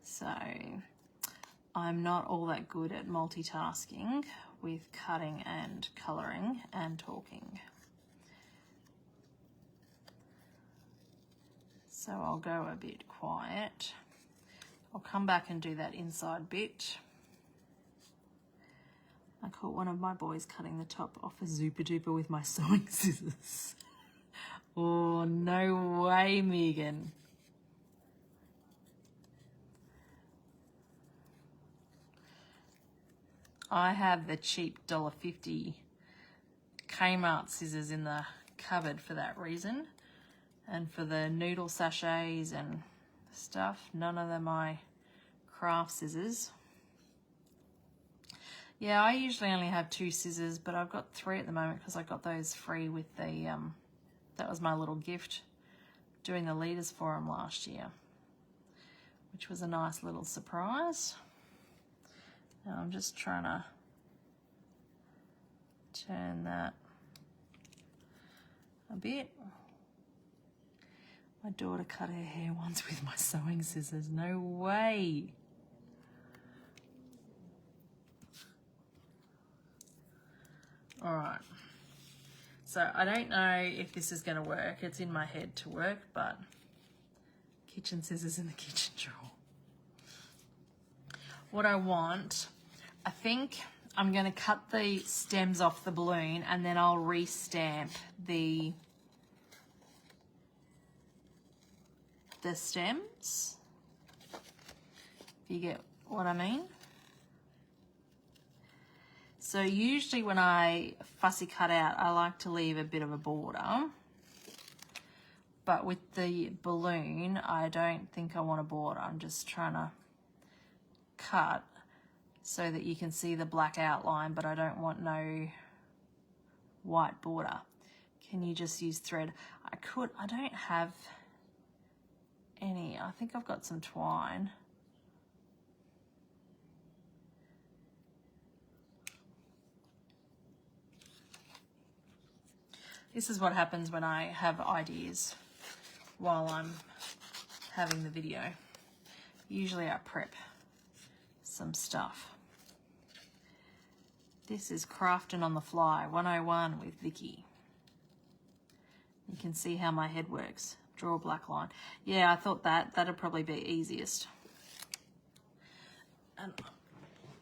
So I'm not all that good at multitasking with cutting and colouring and talking. So I'll go a bit quiet. I'll come back and do that inside bit. I caught one of my boys cutting the top off a Super Duper with my sewing scissors. Oh, no way, Megan. I have the cheap $1.50 Kmart scissors in the cupboard for that reason. And for the noodle sachets and stuff, none of them are craft scissors. Yeah, I usually only have 2 scissors, but I've got 3 at the moment because I got those free with the, that was my little gift doing the Leaders Forum last year, which was a nice little surprise. Now I'm just trying to turn that a bit. My daughter cut her hair once with my sewing scissors. No way. All right. So I don't know if this is going to work. It's in my head to work, but kitchen scissors in the kitchen drawer. What I want, I think I'm going to cut the stems off the balloon and then I'll re-stamp the stems, if you get what I mean. So usually when I fussy cut out, I like to leave a bit of a border, but with the balloon, I don't think I want a border. I'm just trying to cut so that you can see the black outline, but I don't want no white border. Can you just use thread? I don't have any. I think I've got some twine. This is what happens when I have ideas while I'm having the video. Usually I prep some stuff. This is Crafting on the Fly 101 with Vickie. You can see how my head works. Draw a black line. Yeah, I thought that'd probably be easiest. And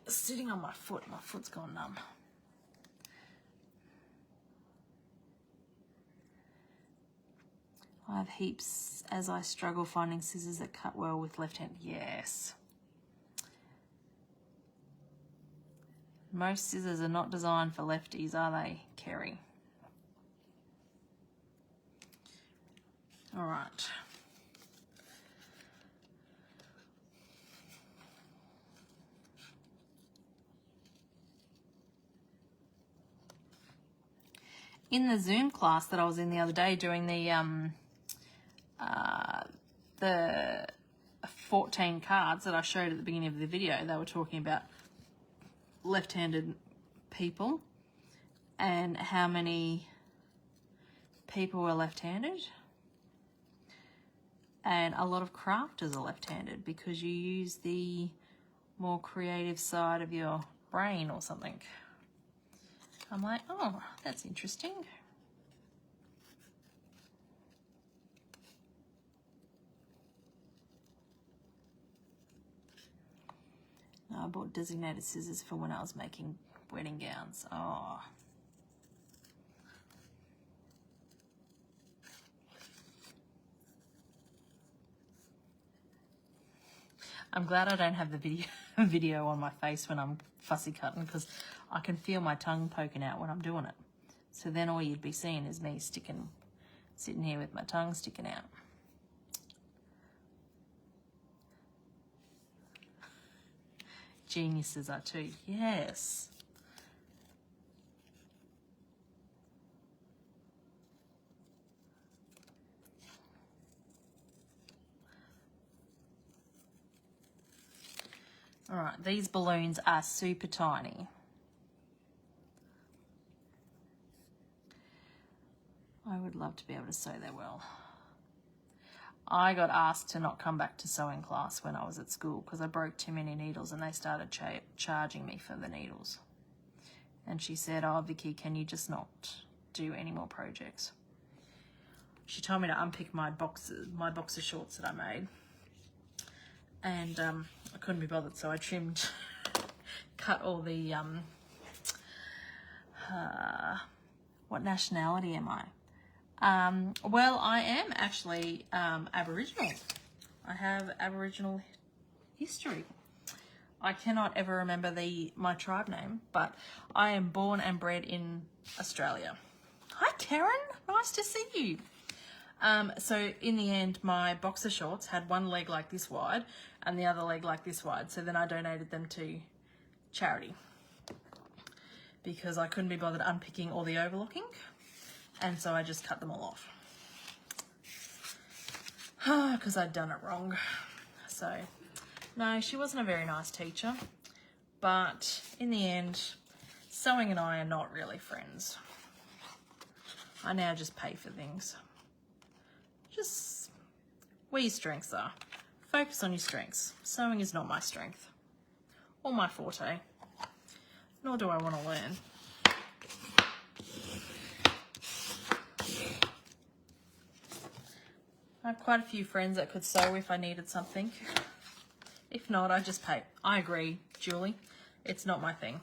sitting on my foot's gone numb. I have heaps as I struggle finding scissors that cut well with left hand. Yes. Most scissors are not designed for lefties, are they, Kerry? All right. In the Zoom class that I was in the other day doing the 14 cards that I showed at the beginning of the video, they were talking about left-handed people and how many people were left-handed. And a lot of crafters are left-handed because you use the more creative side of your brain or something. I'm like, oh, that's interesting. No, I bought designated scissors for when I was making wedding gowns. Oh. I'm glad I don't have the video on my face when I'm fussy cutting, because I can feel my tongue poking out when I'm doing it. So then all you'd be seeing is me sitting here with my tongue sticking out. Geniuses are too. Yes. All right, these balloons are super tiny. I would love to be able to sew that well. I got asked to not come back to sewing class when I was at school because I broke too many needles, and they started charging me for the needles. And she said, oh, Vickie, can you just not do any more projects? She told me to unpick my boxer shorts that I made. And I couldn't be bothered, so I trimmed, cut all the, what nationality am I? Well, I am actually Aboriginal. I have Aboriginal history. I cannot ever remember my tribe name, but I am born and bred in Australia. Hi, Karen. Nice to see you. So in the end, my boxer shorts had one leg like this wide and the other leg like this wide. So then I donated them to charity because I couldn't be bothered unpicking or the overlocking. And so I just cut them all off. Because I'd done it wrong. So, no, she wasn't a very nice teacher. But in the end, sewing and I are not really friends. I now just pay for things. Just where your strengths are. Focus on your strengths. Sewing is not my strength or my forte, nor do I want to learn. I have quite a few friends that could sew if I needed something. If not, I just pay. I agree, Julie. It's not my thing.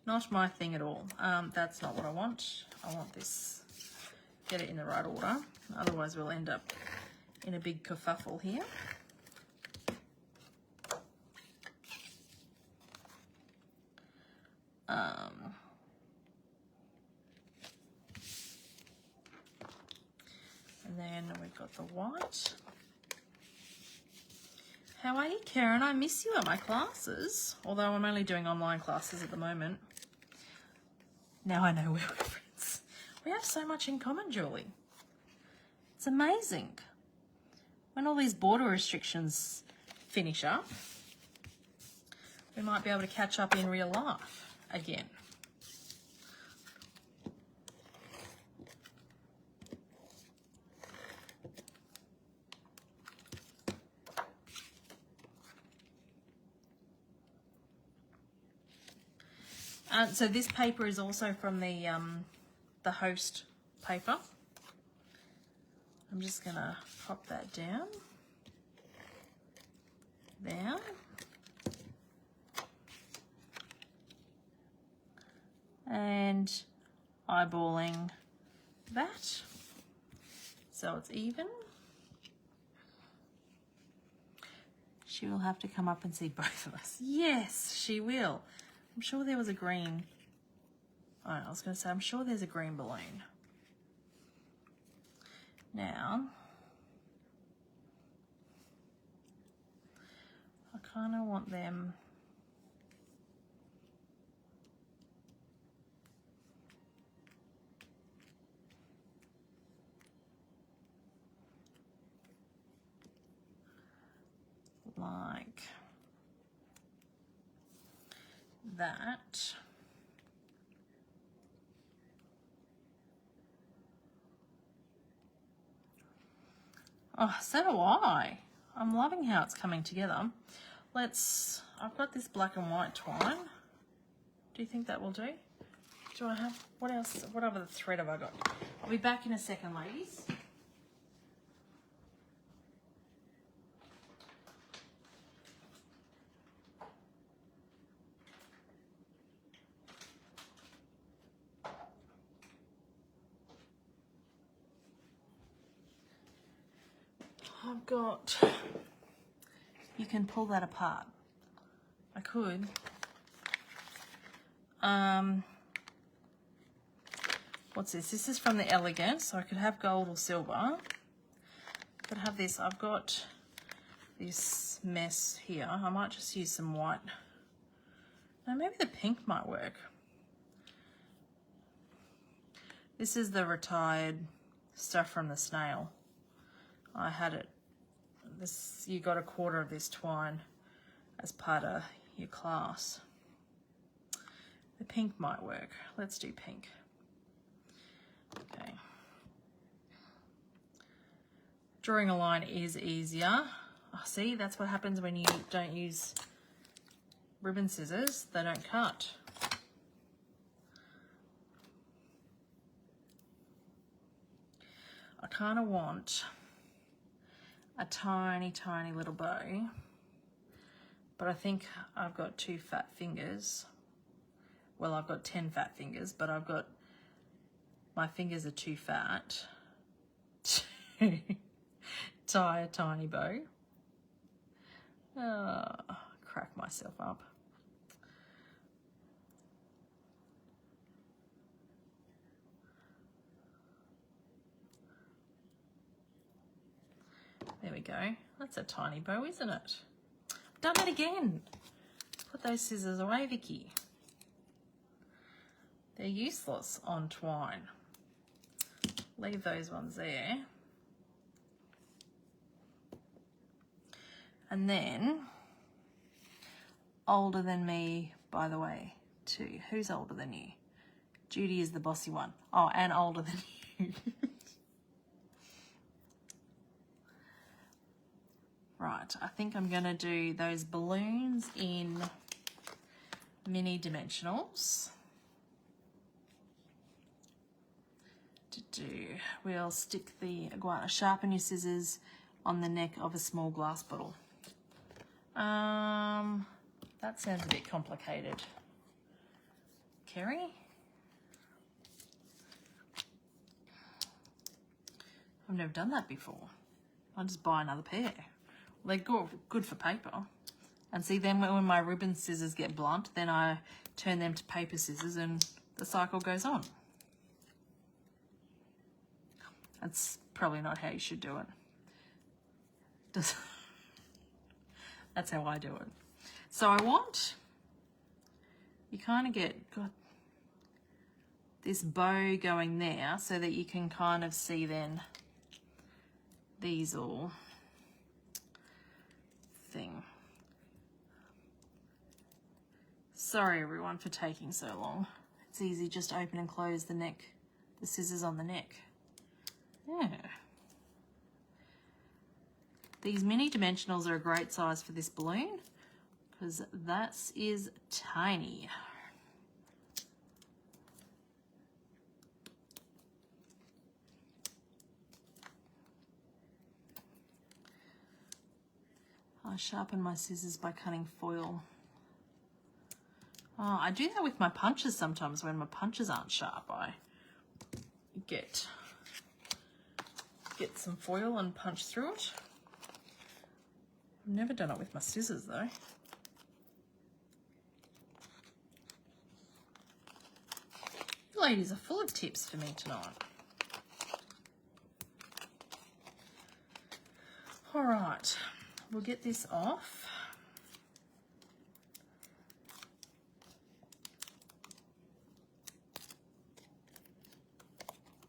Not my thing at all. That's not what I want. I want this. Get it in the right order. Otherwise, we'll end up in a big kerfuffle here. And then we've got the white. How are you, Karen? I miss you at my classes, although I'm only doing online classes at the moment. Now I know we're friends. We have so much in common, Julie. It's amazing. When all these border restrictions finish up, we might be able to catch up in real life again. So this paper is also from the host paper. I'm just gonna pop that down there. And eyeballing that so it's even. She will have to come up and see both of us. Yes, she will. I'm sure there was a green. Oh, I was going to say, I'm sure there's a green balloon. Now, I kind of want them like that. Oh, so do I. I'm loving how it's coming together. I've got this black and white twine. Do you think that will do? Do I have, what else, what other thread have I got? I'll be back in a second, ladies. I've got, you can pull that apart. I could. What's this? This is from the Elegant, so I could have gold or silver. I could have this. I've got this mess here. I might just use some white. No, maybe the pink might work. This is the retired stuff from the snail. I had it. This, you got a quarter of this twine as part of your class. The pink might work. Let's do pink. Okay. Drawing a line is easier. Oh, see, that's what happens when you don't use ribbon scissors. They don't cut. I kind of want a tiny, tiny little bow, but I think I've got 2 fat fingers. Well, I've got 10 fat fingers, but my fingers are too fat to tie a tiny bow. Oh, crack myself up. There we go. That's a tiny bow, isn't it? I've done it again. Put those scissors away, Vicky. They're useless on twine. Leave those ones there. And then, older than me, by the way, too. Who's older than you? Judy is the bossy one. Oh, and older than you. Right, I think I'm going to do those balloons in mini dimensionals. We'll stick the sharpen your scissors on the neck of a small glass bottle. That sounds a bit complicated. Kerry? I've never done that before. I'll just buy another pair. They're good for paper. And see, then when my ribbon scissors get blunt, then I turn them to paper scissors and the cycle goes on. That's probably not how you should do it. That's how I do it. So you kind of got this bow going there so that you can kind of see then these all thing. Sorry everyone for taking so long. It's easy, just open and close the scissors on the neck. Yeah. These mini dimensionals are a great size for this balloon because that is tiny. I sharpen my scissors by cutting foil. Oh, I do that with my punches sometimes. When my punches aren't sharp, I get some foil and punch through it. I've never done it with my scissors though. You ladies are full of tips for me tonight. All right, we'll get this off.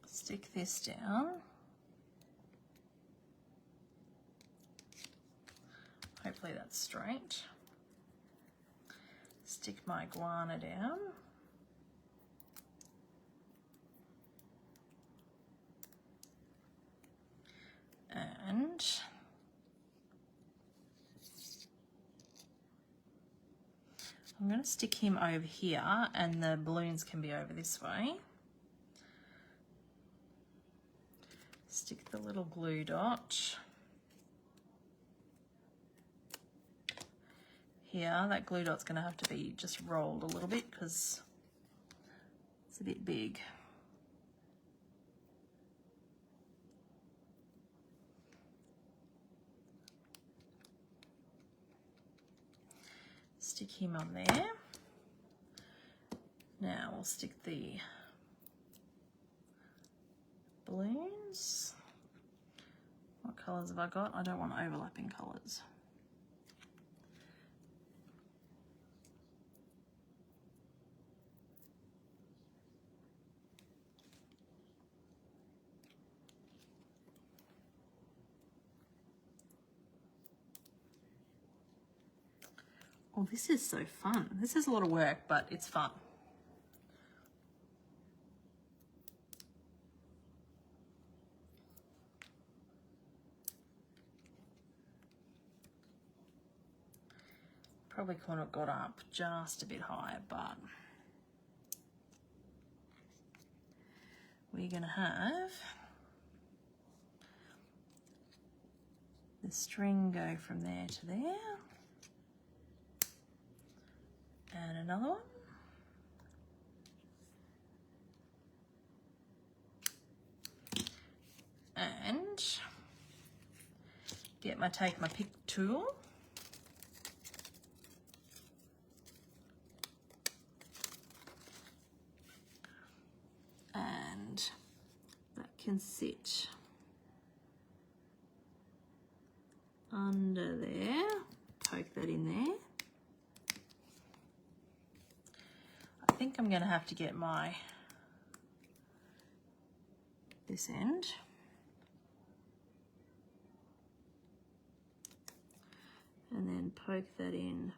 Stick this down. Hopefully that's straight. Stick my guana down. And I'm going to stick him over here and the balloons can be over this way. Stick the little glue dot here. That glue dot's going to have to be just rolled a little bit because it's a bit big. Stick him on there. Now we'll stick the balloons. What colours have I got? I don't want overlapping colours. Oh, this is so fun. This is a lot of work, but it's fun. Probably could have got up just a bit higher, but we're going to have the string go from there to there. And another one. And take my pick tool. can sit under there. Poke that in there. I think I'm going to have to get this end. And then poke that in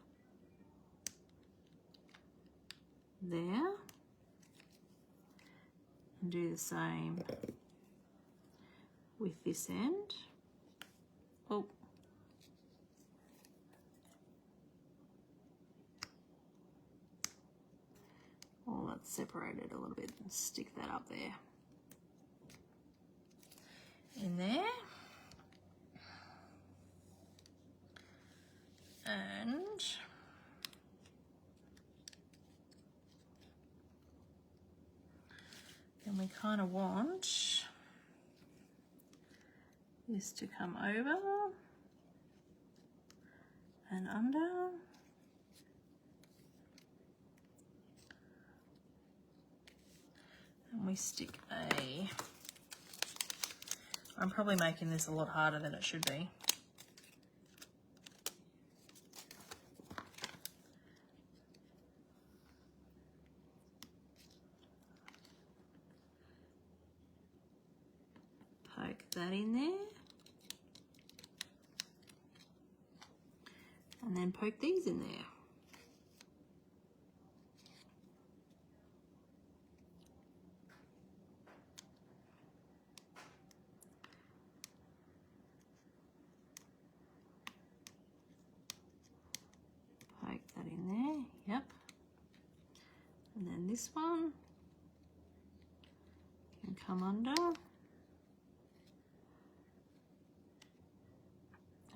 there. And do the same with this end. Oh. Oh, that's separated a little bit. Stick that up there. In there. And then we kind of want this to come over and under. And we stick I'm probably making this a lot harder than it should be. Poke that in there. And then poke these in there. Poke that in there, yep. And then this one can come under.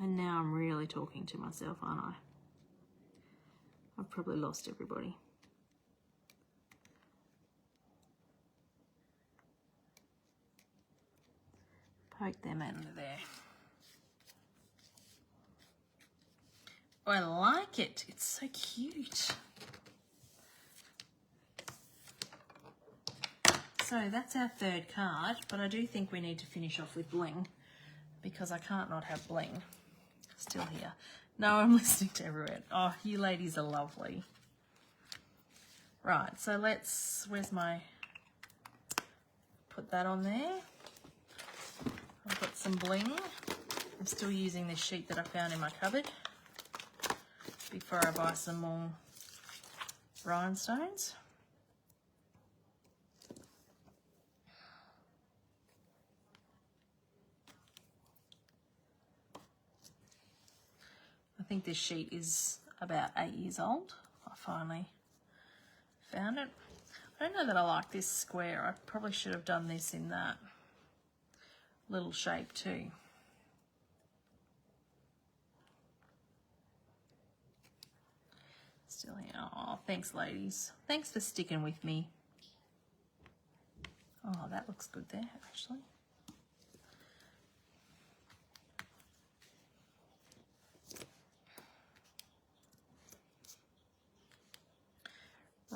And now I'm really talking to myself, aren't I? I've probably lost everybody. Poke them under there. Oh, I like it. It's so cute. So that's our third card, but I do think we need to finish off with bling because I can't not have bling. Still here. No, I'm listening to everyone. Oh, you ladies are lovely. Right, so where's my, put that on there. I've got some bling. I'm still using this sheet that I found in my cupboard before I buy some more rhinestones. I think this sheet is about 8 years old. I finally found it. I don't know that I like this square. I probably should have done this in that little shape too. Still here. Oh, thanks ladies. Thanks for sticking with me. Oh, that looks good there actually.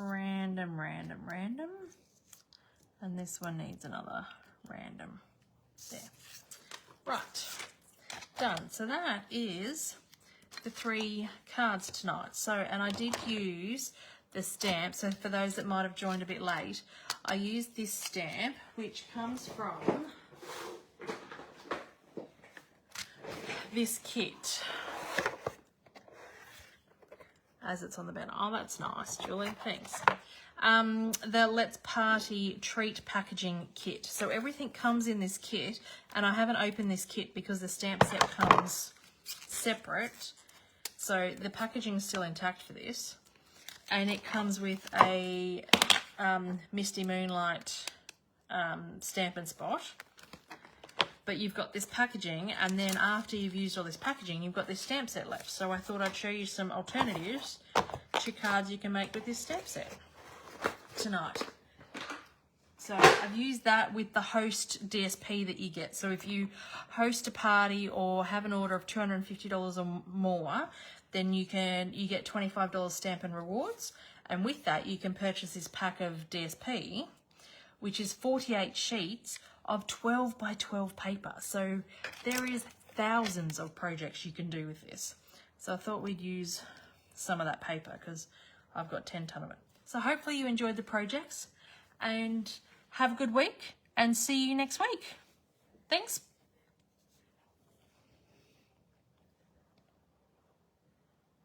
Random, random, random. And this one needs another random there. Right, done. So that is the 3 cards tonight. So, and I did use the stamp. So for those that might have joined a bit late, I used this stamp, which comes from this kit. As it's on the banner. Oh, that's nice, Julie. Thanks. The Let's Party Treat Packaging Kit. So everything comes in this kit, and I haven't opened this kit because the stamp set comes separate. So the packaging is still intact for this. And it comes with a Misty Moonlight stamp and spot. But you've got this packaging, and then after you've used all this packaging, you've got this stamp set left. So I thought I'd show you some alternatives to cards you can make with this stamp set tonight. So I've used that with the host DSP that you get. So if you host a party or have an order of $250 or more, then you get $25 stamp and rewards. And with that, you can purchase this pack of DSP, which is 48 sheets of 12 by 12 paper. So there is thousands of projects you can do with this. So I thought we'd use some of that paper because I've got 10 ton of it. So hopefully you enjoyed the projects and have a good week and see you next week. Thanks.